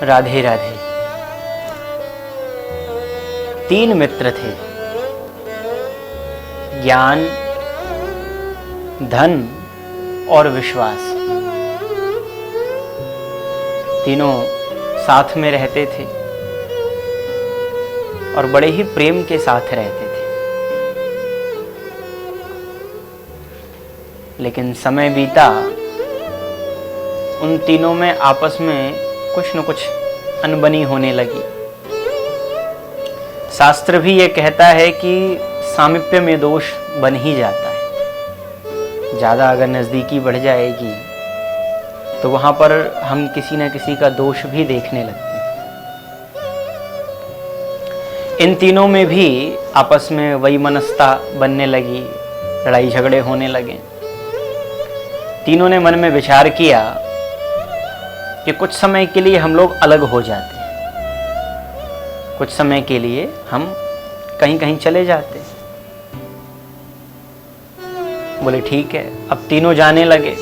राधे राधे। तीन मित्र थे, ज्ञान, धन और विश्वास। तीनों साथ में रहते थे और बड़े ही प्रेम के साथ रहते थे। लेकिन समय बीता, उन तीनों में आपस में कुछ न कुछ अनबनी होने लगी। शास्त्र भी ये कहता है कि सामीप्य में दोष बन ही जाता है। ज़्यादा अगर नज़दीकी बढ़ जाएगी तो वहाँ पर हम किसी न किसी का दोष भी देखने लगते हैं। इन तीनों में भी आपस में वैमनस्यता बनने लगी, लड़ाई झगड़े होने लगे। तीनों ने मन में विचार किया कि कुछ समय के लिए हम लोग अलग हो जाते हैं, कुछ समय के लिए हम कहीं कहीं चले जाते हैं। बोले ठीक है। अब तीनों जाने लगे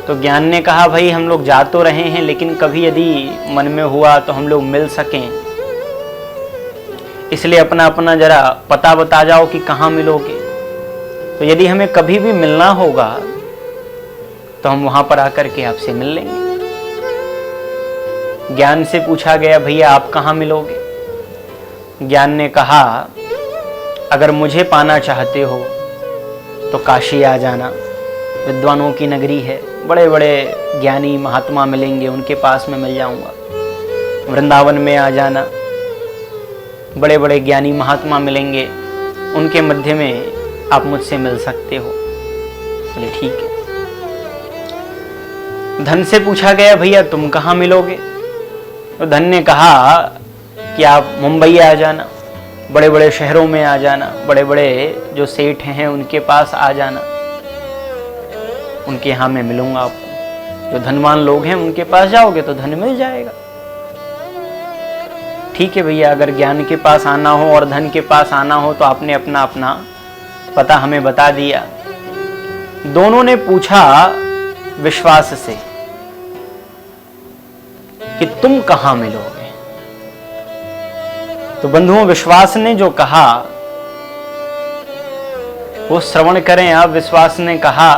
तो ज्ञान ने कहा भाई हम लोग जा तो रहे हैं, लेकिन कभी यदि मन में हुआ तो हम लोग मिल सकें, इसलिए अपना अपना जरा पता बता जाओ कि कहाँ मिलोगे। तो यदि हमें कभी भी मिलना होगा तो हम वहां पर आकर के आपसे मिल लेंगे। ज्ञान से पूछा गया भैया आप कहाँ मिलोगे? ज्ञान ने कहा अगर मुझे पाना चाहते हो तो काशी आ जाना, विद्वानों की नगरी है, बड़े बड़े ज्ञानी महात्मा मिलेंगे, उनके पास में मिल जाऊंगा। वृंदावन में आ जाना, बड़े बड़े ज्ञानी महात्मा मिलेंगे, उनके मध्य में आप मुझसे मिल सकते हो। बोले ठीक है। धन से पूछा गया भैया तुम कहाँ मिलोगे? तो धन ने कहा कि आप मुंबई आ जाना, बड़े बड़े शहरों में आ जाना, बड़े बड़े जो सेठ हैं उनके पास आ जाना, उनके यहाँ मैं मिलूंगा आपको। जो धनवान लोग हैं उनके पास जाओगे तो धन मिल जाएगा। ठीक है भैया, अगर ज्ञान के पास आना हो और धन के पास आना हो तो आपने अपना अपना पता हमें बता दिया। दोनों ने पूछा विश्वास से कि तुम कहां मिलोगे? तो बंधुओं, विश्वास ने जो कहा वो श्रवण करें आप। विश्वास ने कहा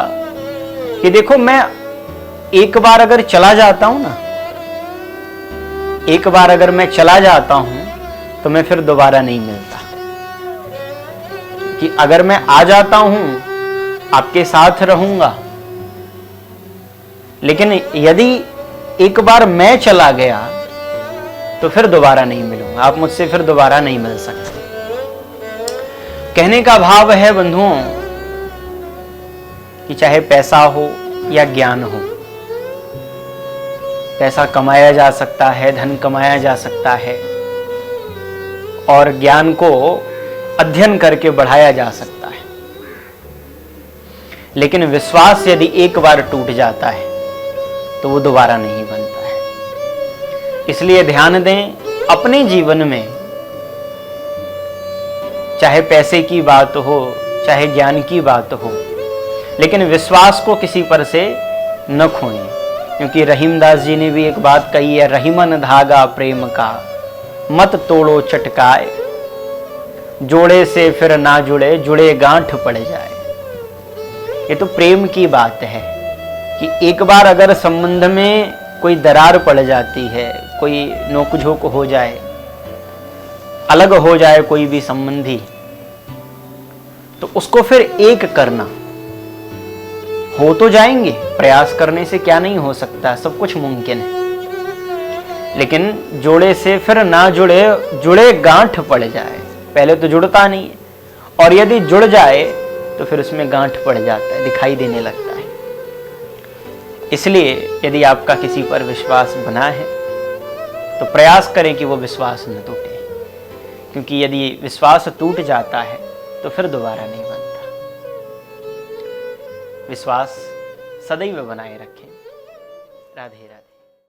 कि देखो मैं एक बार अगर चला जाता हूं ना, एक बार अगर मैं चला जाता हूं तो मैं फिर दोबारा नहीं मिलता। कि अगर मैं आ जाता हूं आपके साथ रहूंगा, लेकिन यदि एक बार मैं चला गया तो फिर दोबारा नहीं मिलूंगा, आप मुझसे फिर दोबारा नहीं मिल सकते। कहने का भाव है बंधुओं कि चाहे पैसा हो या ज्ञान हो, पैसा कमाया जा सकता है, धन कमाया जा सकता है और ज्ञान को अध्ययन करके बढ़ाया जा सकता है। लेकिन विश्वास यदि एक बार टूट जाता है तो वो दोबारा नहीं बनता है। इसलिए ध्यान दें अपने जीवन में, चाहे पैसे की बात हो, चाहे ज्ञान की बात हो, लेकिन विश्वास को किसी पर से न खोएं। क्योंकि रहीमदास जी ने भी एक बात कही है, रहीमन धागा प्रेम का मत तोड़ो चटकाए, जोड़े से फिर ना जुड़े, जुड़े गांठ पड़ जाए। ये तो प्रेम की बात है कि एक बार अगर संबंध में कोई दरार पड़ जाती है, कोई नोकझोंक हो जाए, अलग हो जाए कोई भी संबंधी, तो उसको फिर एक करना। हो तो जाएंगे, प्रयास करने से क्या नहीं हो सकता, सब कुछ मुमकिन है। लेकिन जोड़े से फिर ना जुड़े, जुड़े गांठ पड़ जाए। पहले तो जुड़ता नहीं है, और यदि जुड़ जाए तो फिर उसमें गांठ पड़ जाता है, दिखाई देने लगता है। इसलिए यदि आपका किसी पर विश्वास बना है तो प्रयास करें कि वो विश्वास न टूटे। क्योंकि यदि विश्वास टूट जाता है तो फिर दोबारा नहीं बनता। विश्वास सदैव बनाए रखें। राधे राधे।